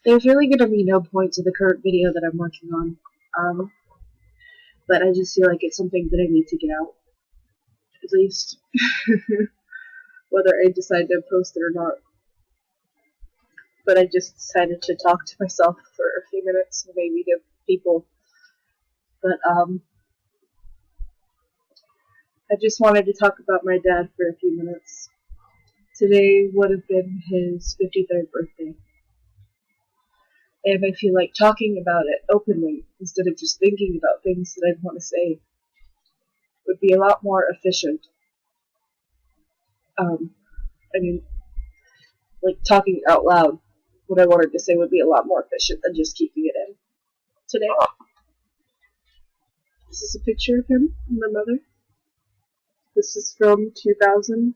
There's really gonna be no point to the current video that I'm working on, but I just feel like it's something that I need to get out, at least, whether I decide to post it or not. But I just decided to talk to myself for a few minutes, and maybe to people. But I just wanted to talk about my dad for a few minutes. Today would have been his 53rd birthday. And I feel like talking about it openly, instead of just thinking about things that I'd want to say, would be a lot more efficient. Like talking out loud, what I wanted to say would be a lot more efficient than just keeping it in. Today, this is a picture of him and my mother. This is from 2000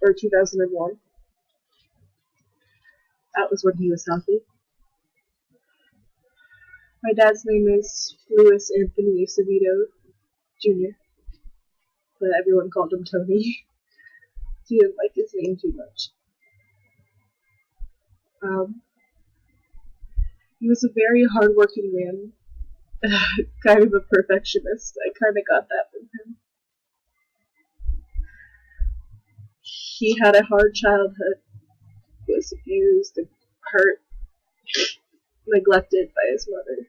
or 2001. That was when he was healthy. My dad's name is Louis Anthony Acevedo Jr., but everyone called him Tony. He didn't like his name too much. He was a very hardworking man, kind of a perfectionist. I kind of got that from him. He had a hard childhood, was abused and hurt, neglected by his mother.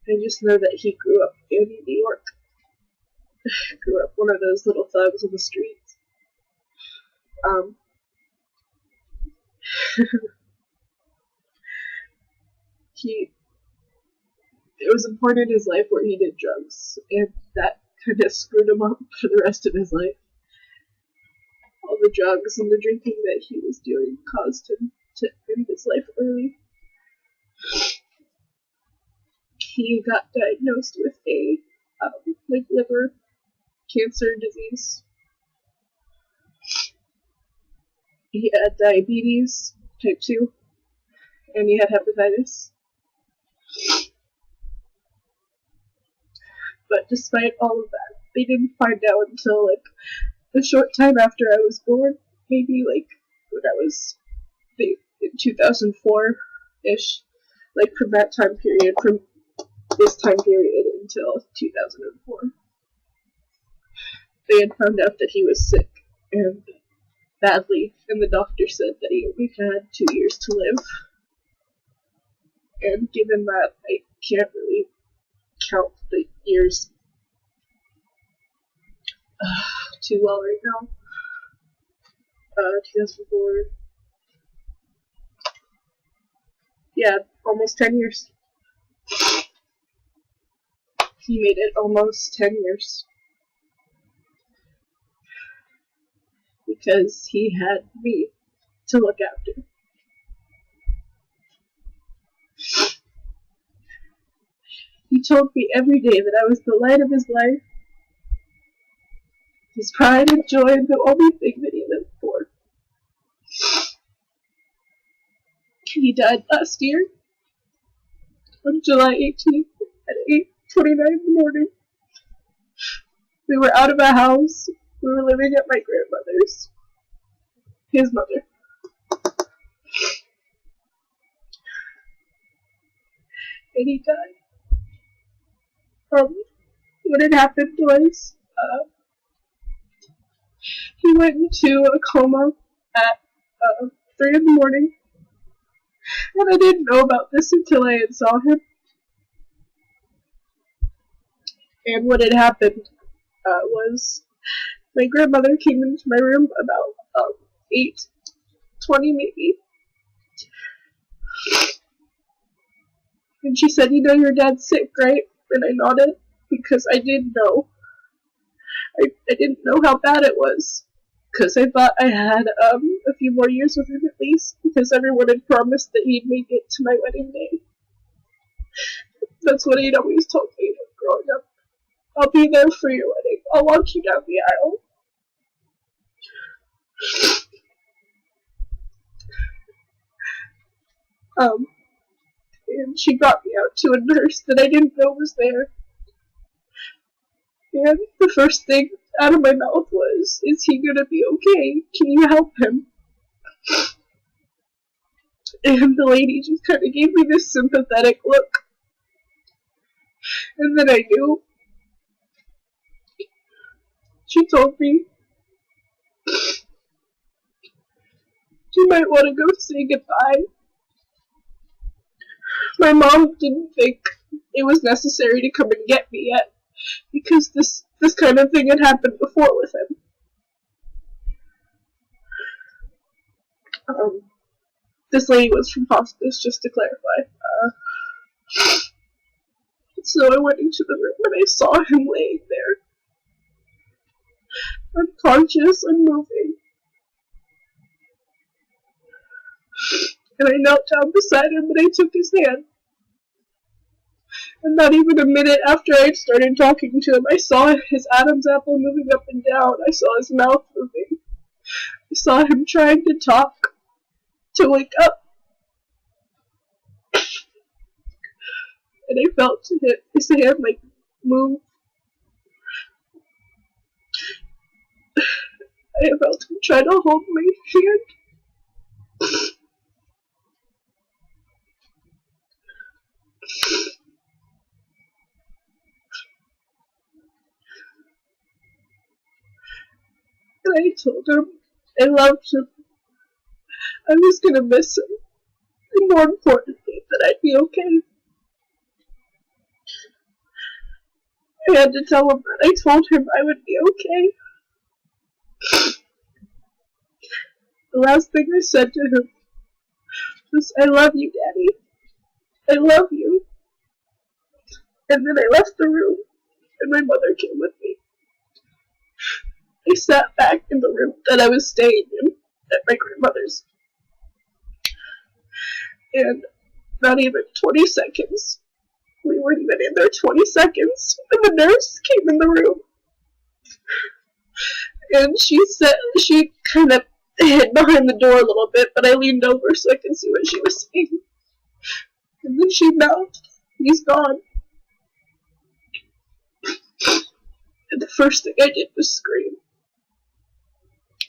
I just know that he grew up in New York. Grew up one of those little thugs on the streets. There was a point in his life where he did drugs, and that kind of screwed him up for the rest of his life. All the drugs and the drinking that he was doing caused him to end his life early. He got diagnosed with a liver cancer disease. He had diabetes type 2, and he had hepatitis. But despite all of that, they didn't find out until a short time after I was born, maybe when I was in 2004-ish, from that time period, from this time period until 2004. They had found out that he was sick, and badly, and the doctor said that he only had 2 years to live. And given that, I can't really count the years too well right now. 2004. Yeah, almost 10 years. He made it almost 10 years. Because he had me to look after. He told me every day that I was the light of his life, his pride and joy, and the only thing that he lived for. He died last year, on July 18th, at 8:29 in the morning. We were out of a house. We were living at my grandmother's, his mother. And he died. What had happened was, he went into a coma at 3 in the morning, and I didn't know about this until I had saw him. And what had happened was my grandmother came into my room about 8:20 maybe, and she said, "You know your dad's sick, right?" And I nodded, because I didn't know. I didn't know how bad it was, because I thought I had a few more years with him at least, because everyone had promised that he'd make it to my wedding day. That's what he'd always told me growing up. "I'll be there for your wedding. I'll walk you down the aisle." And she brought me out to a nurse that I didn't know was there. And the first thing out of my mouth was, "Is he gonna be okay? Can you help him?" And the lady just kind of gave me this sympathetic look. And then I knew. She told me, "You might want to go say goodbye." My mom didn't think it was necessary to come and get me yet, because this kind of thing had happened before with him. This lady was from hospice, just to clarify. So I went into the room and I saw him laying there, unconscious, unmoving. And I knelt down beside him and I took his hand. And not even a minute after I had started talking to him, I saw his Adam's apple moving up and down. I saw his mouth moving. I saw him trying to talk, to wake up. And I felt his hand like move. I felt him try to hold my hand. And I told him I loved him. I was gonna miss him. And more importantly, that I'd be okay. I had to tell him that. I told him I would be okay. The last thing I said to him was, "I love you, Daddy. I love you." And then I left the room, and my mother came with me. I sat back in the room that I was staying in at my grandmother's. And not even 20 seconds. We weren't even in there 20 seconds, and the nurse came in the room. And she kind of hid behind the door a little bit, but I leaned over so I could see what she was saying. And then she mouthed, "He's gone." And the first thing I did was scream.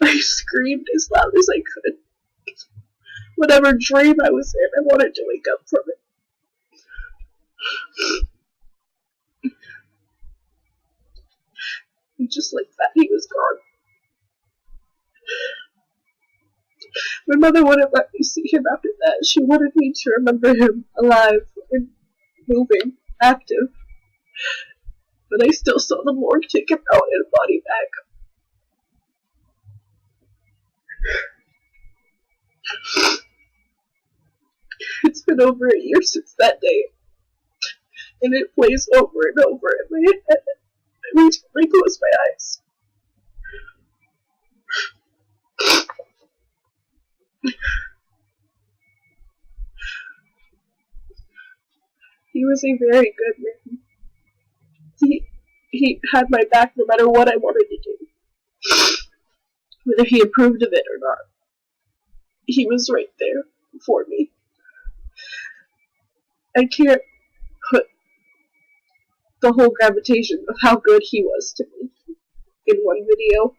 I screamed as loud as I could. Whatever dream I was in, I wanted to wake up from it. And just like that, he was gone. My mother wouldn't let me see him after that. She wanted me to remember him alive and moving, active. But I still saw the morgue take him out and a body bag. It's been over a year since that day, and it plays over and over in my head every time I close my eyes. He was a very good man. He had my back no matter what I wanted to do, whether he approved of it or not. He was right there for me. I can't put the whole gravitation of how good he was to me in one video.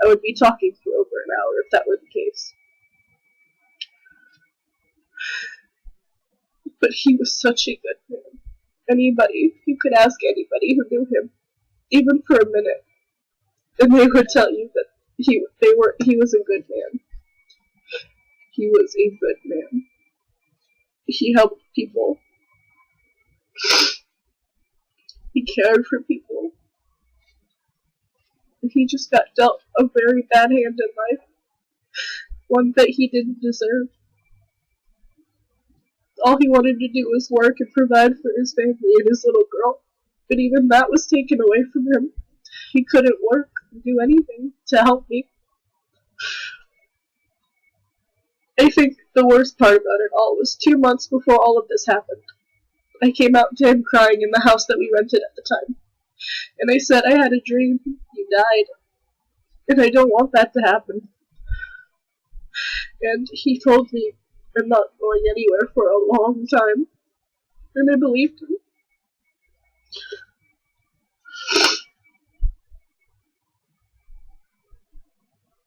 I would be talking for over an hour if that were the case. But he was such a good man. You could ask anybody who knew him, even for a minute, and they would tell you that he was a good man. He was a good man. He helped people. He cared for people. And he just got dealt a very bad hand in life. One that he didn't deserve. All he wanted to do was work and provide for his family and his little girl. But even that was taken away from him. He couldn't work and do anything to help me. I think the worst part about it all was 2 months before all of this happened. I came out to him crying in the house that we rented at the time. And I said, "I had a dream. You died. And I don't want that to happen." And he told me, "I'm not going anywhere for a long time." And I believed him.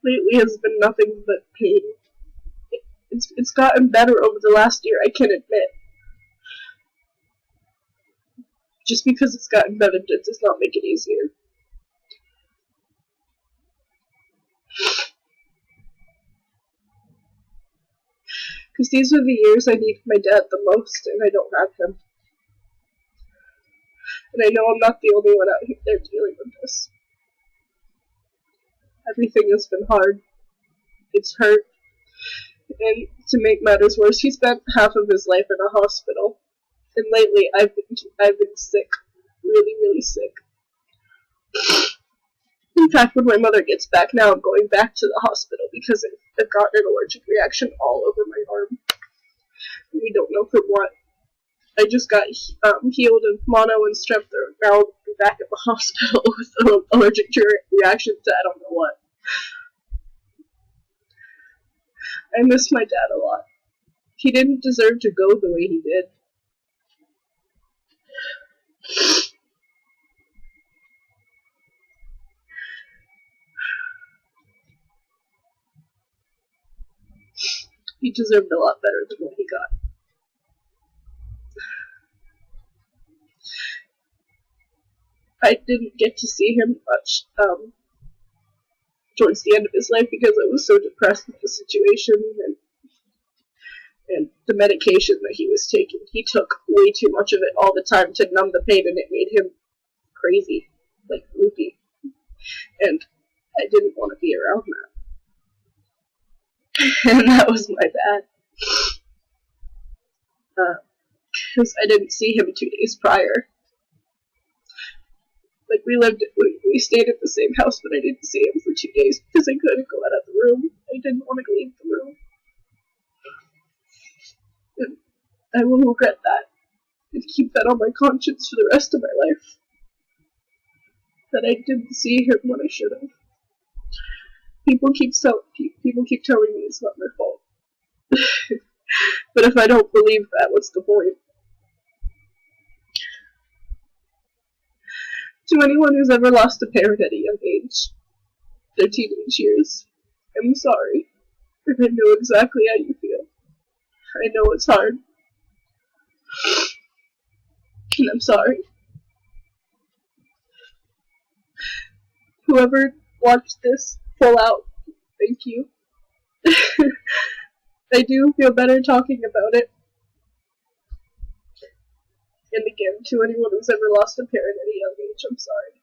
lately has been nothing but pain. It's gotten better over the last year, I can admit. Just because it's gotten better does not make it easier. Because these are the years I need my dad the most, and I don't have him. And I know I'm not the only one out there dealing with this. Everything has been hard. It's hurt. And to make matters worse, he spent half of his life in a hospital. And lately, I've been sick. Really, really sick. In fact, when my mother gets back now, I'm going back to the hospital because I've gotten an allergic reaction all over my arm. We don't know from what. I just got healed of mono and strep throat. Now I'm back at the hospital with an allergic reaction to I don't know what. I miss my dad a lot. He didn't deserve to go the way he did. He deserved a lot better than what he got. I didn't get to see him much towards the end of his life because I was so depressed with the situation and the medication that he was taking. He took way too much of it all the time to numb the pain, and it made him crazy, like loopy. And I didn't want to be around that. And that was my bad. Because I didn't see him 2 days prior. Like, we stayed at the same house, but I didn't see him for 2 days because I couldn't go out of the room. I didn't want to leave the room. And I will regret that and keep that on my conscience for the rest of my life. That I didn't see him when I should have. People keep telling me it's not my fault. But if I don't believe that, what's the point? To anyone who's ever lost a parent at a young age, their teenage years, I'm sorry. And I know exactly how you feel. I know it's hard. And I'm sorry. Whoever watched this full out, thank you. I do feel better talking about it. And again, to anyone who's ever lost a parent at a young age, I'm sorry.